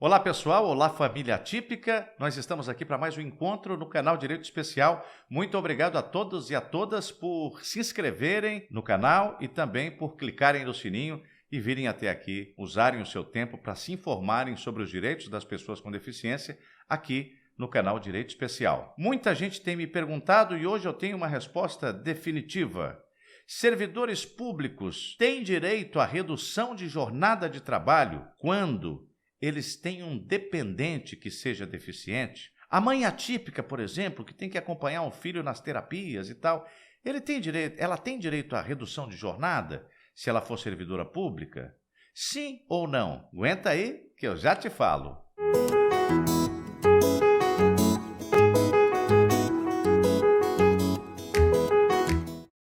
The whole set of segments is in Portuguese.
Olá pessoal, olá família atípica, nós estamos aqui para mais um encontro no canal Direito Especial. Muito obrigado a todos e a todas por se inscreverem no canal e também por clicarem no sininho e virem até aqui, usarem o seu tempo para se informarem sobre os direitos das pessoas com deficiência aqui no canal Direito Especial. Muita gente tem me perguntado e hoje eu tenho uma resposta definitiva. Servidores públicos têm direito à redução de jornada de trabalho quando eles têm um dependente que seja deficiente? A mãe atípica, por exemplo, que tem que acompanhar um filho nas terapias e tal, ela tem direito à redução de jornada se ela for servidora pública? Sim ou não? Aguenta aí que eu já te falo.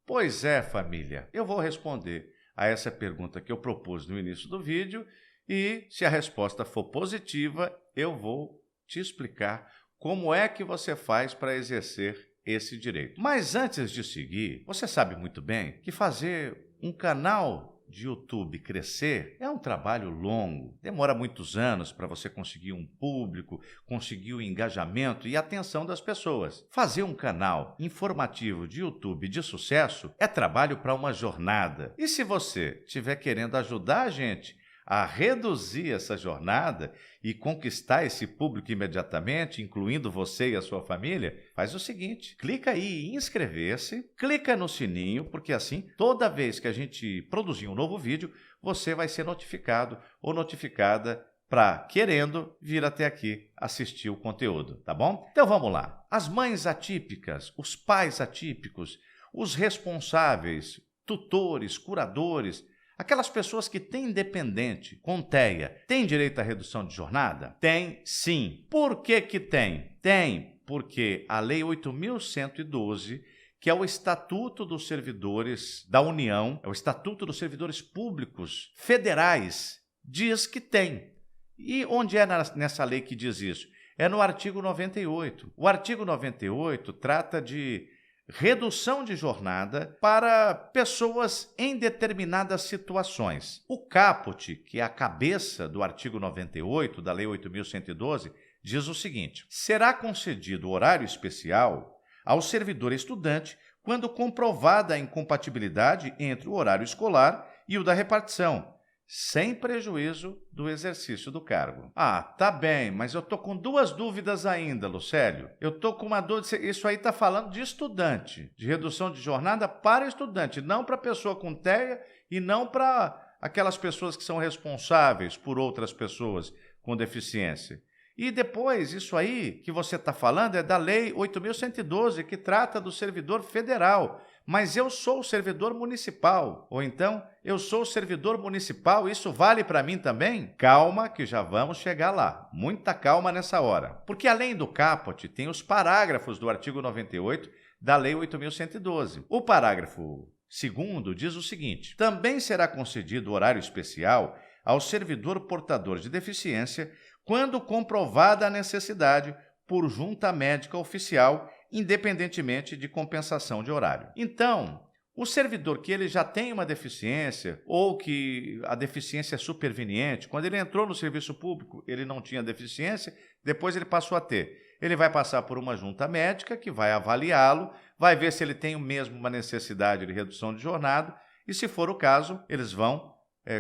Pois é, família, eu vou responder a essa pergunta que eu propus no início do vídeo e, se a resposta for positiva, eu vou te explicar como é que você faz para exercer esse direito. Mas antes de seguir, você sabe muito bem que fazer um canal de YouTube crescer é um trabalho longo. Demora muitos anos para você conseguir um público, conseguir o engajamento e a atenção das pessoas. Fazer um canal informativo de YouTube de sucesso é trabalho para uma jornada. E se você estiver querendo ajudar a gente a reduzir essa jornada e conquistar esse público imediatamente, incluindo você e a sua família, faz o seguinte, clica aí em inscrever-se, clica no sininho, porque assim, toda vez que a gente produzir um novo vídeo, você vai ser notificado ou notificada para, querendo, vir até aqui assistir o conteúdo, tá bom? Então vamos lá. As mães atípicas, os pais atípicos, os responsáveis, tutores, curadores, aquelas pessoas que têm dependente com TEA, têm direito à redução de jornada? Tem, sim. Por que que tem? Tem porque a Lei 8.112, que é o Estatuto dos Servidores da União, é o Estatuto dos Servidores Públicos Federais, diz que tem. E onde é nessa lei que diz isso? É no artigo 98. O artigo 98 trata de redução de jornada para pessoas em determinadas situações. O caput, que é a cabeça do artigo 98 da Lei 8.112, diz o seguinte: será concedido horário especial ao servidor estudante quando comprovada a incompatibilidade entre o horário escolar e o da repartição, sem prejuízo do exercício do cargo. Ah, tá bem, mas eu tô com duas dúvidas ainda, Lucélio. Eu tô com uma dúvida, isso aí tá falando de estudante, de redução de jornada para estudante, não para pessoa com TEA e não para aquelas pessoas que são responsáveis por outras pessoas com deficiência. E depois, isso aí que você está falando é da Lei 8.112, que trata do servidor federal. Mas eu sou servidor municipal, ou então eu sou servidor municipal, isso vale para mim também? Calma que já vamos chegar lá, muita calma nessa hora. Porque além do caput, tem os parágrafos do artigo 98 da Lei 8.112. O parágrafo 2º diz o seguinte: também será concedido horário especial ao servidor portador de deficiência quando comprovada a necessidade por junta médica oficial, independentemente de compensação de horário. Então, o servidor que ele já tem uma deficiência ou que a deficiência é superveniente, quando ele entrou no serviço público, ele não tinha deficiência, depois ele passou a ter. Ele vai passar por uma junta médica que vai avaliá-lo, vai ver se ele tem mesmo uma necessidade de redução de jornada e, se for o caso, eles vão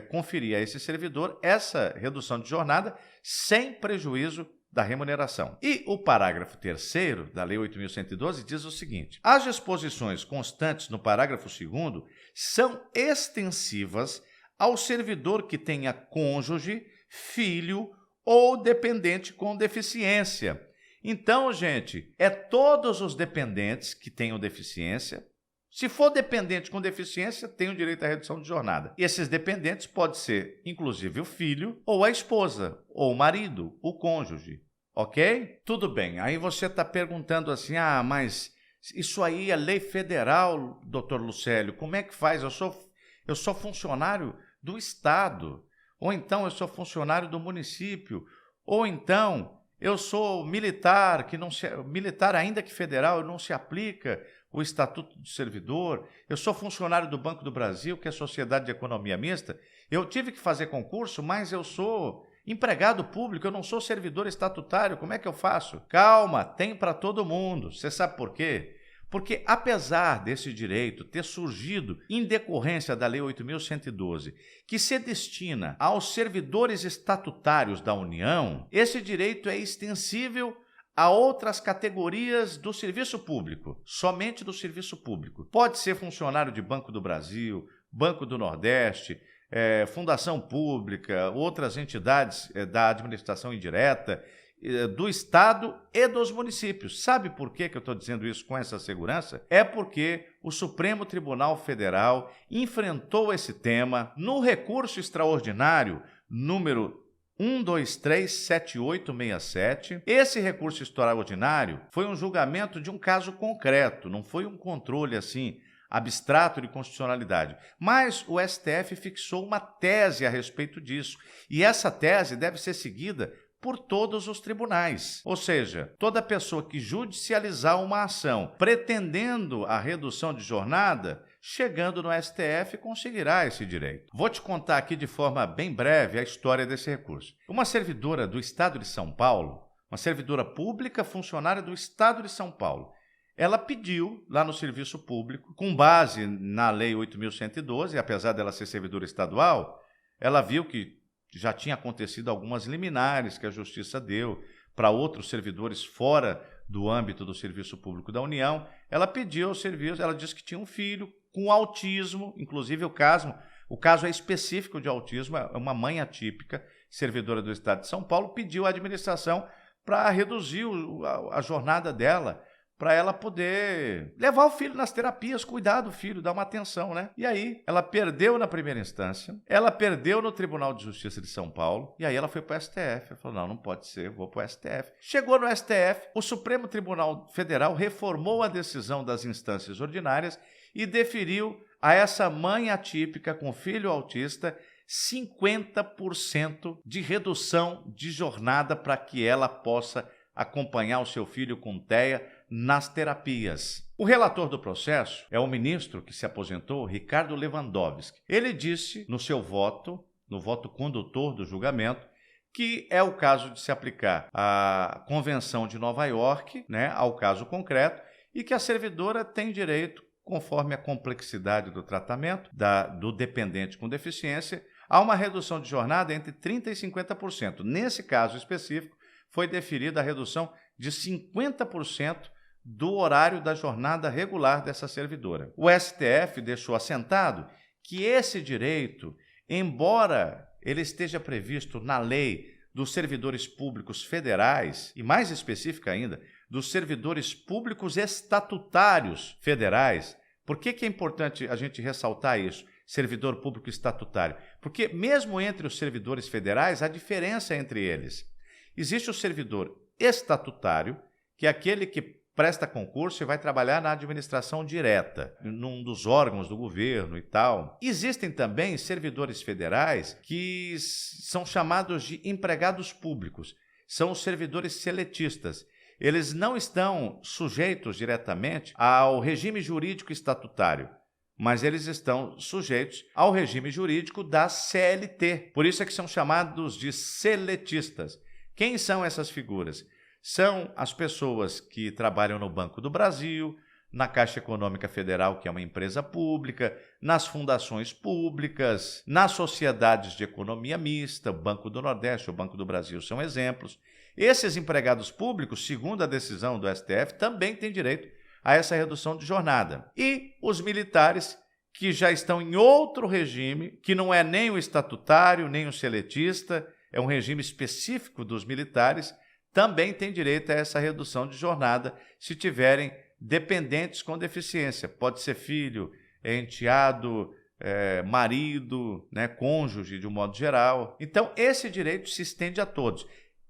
conferir a esse servidor essa redução de jornada sem prejuízo da remuneração. E o parágrafo 3º da Lei 8.112 diz o seguinte: as disposições constantes no parágrafo 2º são extensivas ao servidor que tenha cônjuge, filho ou dependente com deficiência. Então, gente, é todos os dependentes que tenham deficiência. Se for dependente com deficiência, tem o direito à redução de jornada. E esses dependentes podem ser, inclusive, o filho, ou a esposa, ou o marido, o cônjuge. Ok? Tudo bem. Aí você está perguntando assim, mas isso aí é lei federal, doutor Lucélio, como é que faz? Eu sou funcionário do Estado, ou então eu sou funcionário do município, ou então eu sou militar, militar ainda que federal, não se aplica o Estatuto do Servidor, eu sou funcionário do Banco do Brasil, que é a Sociedade de Economia Mista, eu tive que fazer concurso, mas eu sou Empregado público, eu não sou servidor estatutário, como é que eu faço? Calma, tem para todo mundo. Você sabe por quê? Porque, apesar desse direito ter surgido em decorrência da Lei 8.112, que se destina aos servidores estatutários da União, esse direito é extensível a outras categorias do serviço público, somente do serviço público. Pode ser funcionário de Banco do Brasil, Banco do Nordeste, fundação pública, outras entidades da administração indireta, do Estado e dos municípios. Sabe por que eu estou dizendo isso com essa segurança? É porque o Supremo Tribunal Federal enfrentou esse tema no recurso extraordinário número 1237867. Esse recurso extraordinário foi um julgamento de um caso concreto, não foi um controle assim abstrato de constitucionalidade. Mas o STF fixou uma tese a respeito disso, e essa tese deve ser seguida por todos os tribunais. Ou seja, toda pessoa que judicializar uma ação pretendendo a redução de jornada, chegando no STF, conseguirá esse direito. Vou te contar aqui de forma bem breve a história desse recurso. Uma servidora do Estado de São Paulo, uma servidora pública funcionária do Estado de São Paulo, ela pediu lá no serviço público, com base na Lei 8.112, apesar dela ser servidora estadual, ela viu que já tinha acontecido algumas liminares que a Justiça deu para outros servidores fora do âmbito do serviço público da União. Ela pediu ao serviço, ela disse que tinha um filho com autismo, inclusive o caso é específico de autismo, é uma mãe atípica, servidora do Estado de São Paulo, pediu à administração para reduzir a jornada dela, para ela poder levar o filho nas terapias, cuidar do filho, dar uma atenção, né? E aí, ela perdeu na primeira instância, ela perdeu no Tribunal de Justiça de São Paulo, e aí ela foi para o STF. Ela falou, não pode ser, vou para o STF. Chegou no STF, o Supremo Tribunal Federal reformou a decisão das instâncias ordinárias e deferiu a essa mãe atípica com filho autista 50% de redução de jornada para que ela possa acompanhar o seu filho com TEA nas terapias. O relator do processo é o ministro que se aposentou, Ricardo Lewandowski. Ele disse no seu voto, no voto condutor do julgamento, que é o caso de se aplicar a Convenção de Nova York, né, ao caso concreto, e que a servidora tem direito, conforme a complexidade do tratamento do dependente com deficiência, a uma redução de jornada entre 30% e 50%. Nesse caso específico, foi deferida a redução de 50% do horário da jornada regular dessa servidora. O STF deixou assentado que esse direito, embora ele esteja previsto na lei dos servidores públicos federais, e mais específica ainda, dos servidores públicos estatutários federais. Por que é importante a gente ressaltar isso? Servidor público estatutário. Porque mesmo entre os servidores federais, há diferença entre eles. Existe o servidor estatutário, que é aquele que presta concurso e vai trabalhar na administração direta, num dos órgãos do governo e tal. Existem também servidores federais que são chamados de empregados públicos, são os servidores seletistas. Eles não estão sujeitos diretamente ao regime jurídico estatutário, mas eles estão sujeitos ao regime jurídico da CLT. Por isso é que são chamados de seletistas. Quem são essas figuras? São as pessoas que trabalham no Banco do Brasil, na Caixa Econômica Federal, que é uma empresa pública, nas fundações públicas, nas sociedades de economia mista, o Banco do Nordeste, o Banco do Brasil são exemplos. Esses empregados públicos, segundo a decisão do STF, também têm direito a essa redução de jornada. E os militares, que já estão em outro regime, que não é nem o estatutário, nem o seletista, é um regime específico dos militares, também têm direito a essa redução de jornada se tiverem dependentes com deficiência. Pode ser filho, enteado, marido, né, cônjuge de um modo geral. Então, esse direito se estende a todos.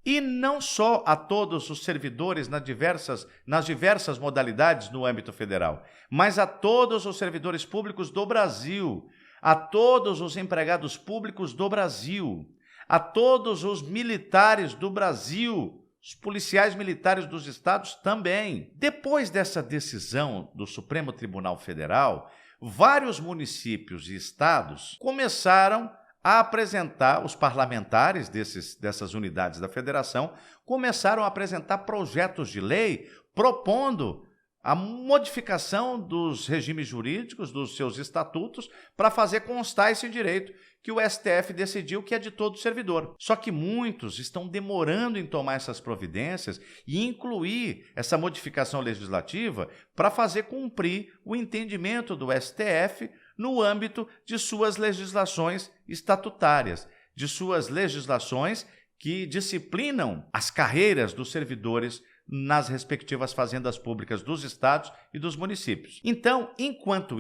E não só a todos os servidores nas diversas modalidades no âmbito federal, mas a todos os servidores públicos do Brasil, a todos os empregados públicos do Brasil, a todos os militares do Brasil, os policiais militares dos estados também. Depois dessa decisão do Supremo Tribunal Federal, vários municípios e estados começaram a apresentar, os parlamentares dessas unidades da federação começaram a apresentar projetos de lei propondo a modificação dos regimes jurídicos, dos seus estatutos, para fazer constar esse direito que o STF decidiu que é de todo servidor. Só que muitos estão demorando em tomar essas providências e incluir essa modificação legislativa para fazer cumprir o entendimento do STF no âmbito de suas legislações estatutárias, de suas legislações que disciplinam as carreiras dos servidores nas respectivas fazendas públicas dos estados e dos municípios. Então, enquanto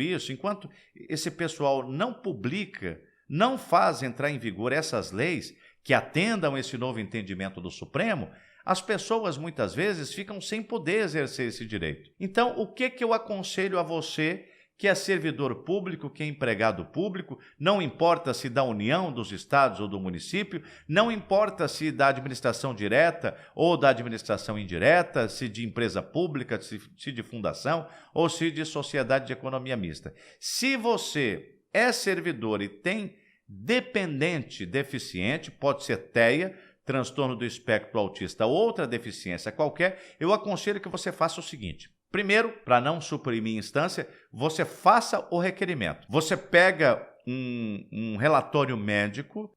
esse pessoal não publica, não faz entrar em vigor essas leis que atendam esse novo entendimento do Supremo, as pessoas muitas vezes ficam sem poder exercer esse direito. Então, o que eu aconselho a você que é servidor público, que é empregado público, não importa se da União, dos estados ou do município, não importa se da administração direta ou da administração indireta, se de empresa pública, se de fundação ou se de sociedade de economia mista. Se você é servidor e tem dependente deficiente, pode ser TEA, transtorno do espectro autista ou outra deficiência qualquer, eu aconselho que você faça o seguinte. Primeiro, para não suprimir instância, você faça o requerimento. Você pega um relatório médico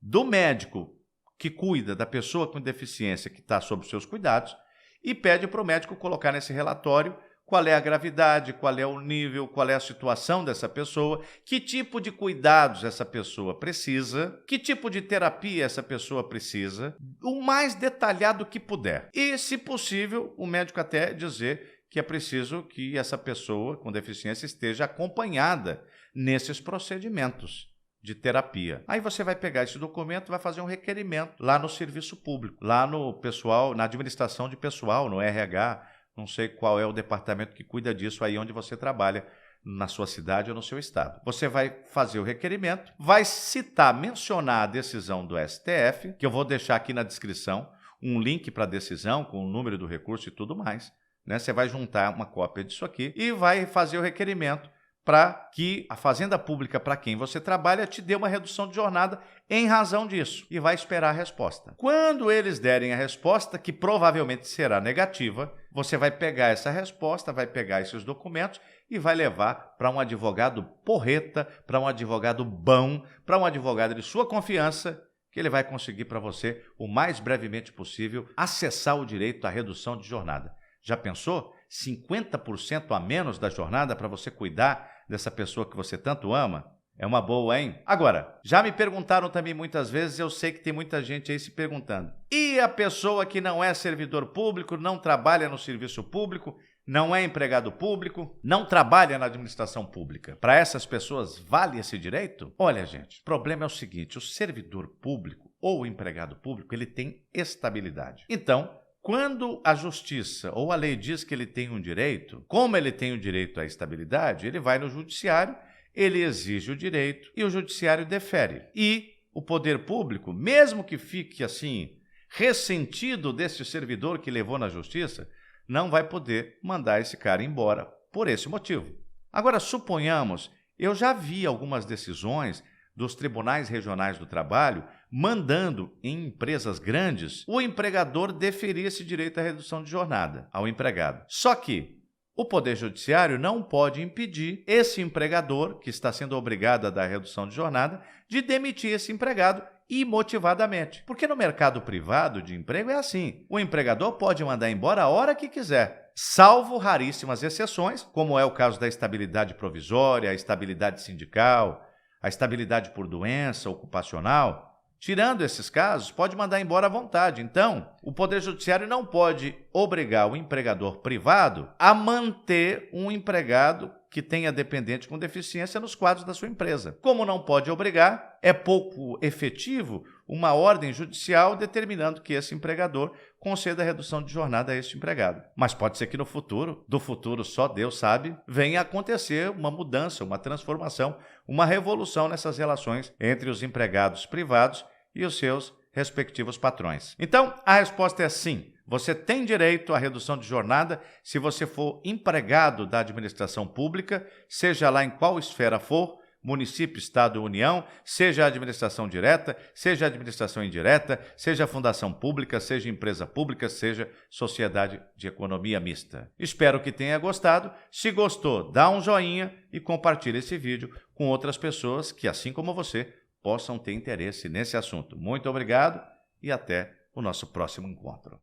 do médico que cuida da pessoa com deficiência que está sob os seus cuidados e pede para o médico colocar nesse relatório qual é a gravidade, qual é o nível, qual é a situação dessa pessoa, que tipo de cuidados essa pessoa precisa, que tipo de terapia essa pessoa precisa, o mais detalhado que puder. E, se possível, o médico até dizer que é preciso que essa pessoa com deficiência esteja acompanhada nesses procedimentos de terapia. Aí você vai pegar esse documento e vai fazer um requerimento lá no serviço público, lá no pessoal, na administração de pessoal, no RH, não sei qual é o departamento que cuida disso aí onde você trabalha, na sua cidade ou no seu estado. Você vai fazer o requerimento, vai mencionar a decisão do STF, que eu vou deixar aqui na descrição, um link para a decisão com o número do recurso e tudo mais, né? Você vai juntar uma cópia disso aqui e vai fazer o requerimento para que a fazenda pública para quem você trabalha te dê uma redução de jornada em razão disso e vai esperar a resposta. Quando eles derem a resposta, que provavelmente será negativa, você vai pegar essa resposta, vai pegar esses documentos e vai levar para um advogado porreta, para um advogado bom, para um advogado de sua confiança, que ele vai conseguir para você, o mais brevemente possível, acessar o direito à redução de jornada. Já pensou? 50% a menos da jornada para você cuidar dessa pessoa que você tanto ama? É uma boa, hein? Agora, já me perguntaram também muitas vezes, eu sei que tem muita gente aí se perguntando. E a pessoa que não é servidor público, não trabalha no serviço público, não é empregado público, não trabalha na administração pública? Para essas pessoas, vale esse direito? Olha, gente, o problema é o seguinte, o servidor público ou o empregado público, ele tem estabilidade. Então, quando a justiça ou a lei diz que ele tem um direito, como ele tem o direito à estabilidade, ele vai no judiciário, ele exige o direito e o judiciário defere. E o poder público, mesmo que fique assim, ressentido desse servidor que levou na justiça, não vai poder mandar esse cara embora por esse motivo. Agora, suponhamos, eu já vi algumas decisões dos tribunais regionais do trabalho mandando em empresas grandes o empregador deferir esse direito à redução de jornada ao empregado. Só que o Poder Judiciário não pode impedir esse empregador, que está sendo obrigado a dar redução de jornada, de demitir esse empregado imotivadamente. Porque no mercado privado de emprego é assim. O empregador pode mandar embora a hora que quiser, salvo raríssimas exceções, como é o caso da estabilidade provisória, a estabilidade sindical, a estabilidade por doença ocupacional. Tirando esses casos, pode mandar embora à vontade. Então, o Poder Judiciário não pode obrigar o empregador privado a manter um empregado que tenha dependente com deficiência nos quadros da sua empresa. Como não pode obrigar, é pouco efetivo uma ordem judicial determinando que esse empregador conceda a redução de jornada a este empregado. Mas pode ser que no futuro, do futuro só Deus sabe, venha a acontecer uma mudança, uma transformação, uma revolução nessas relações entre os empregados privados e os seus respectivos patrões. Então, a resposta é sim. Você tem direito à redução de jornada se você for empregado da administração pública, seja lá em qual esfera for, município, estado, união, seja administração direta, seja administração indireta, seja fundação pública, seja empresa pública, seja sociedade de economia mista. Espero que tenha gostado. Se gostou, dá um joinha e compartilhe esse vídeo com outras pessoas que, assim como você, possam ter interesse nesse assunto. Muito obrigado e até o nosso próximo encontro.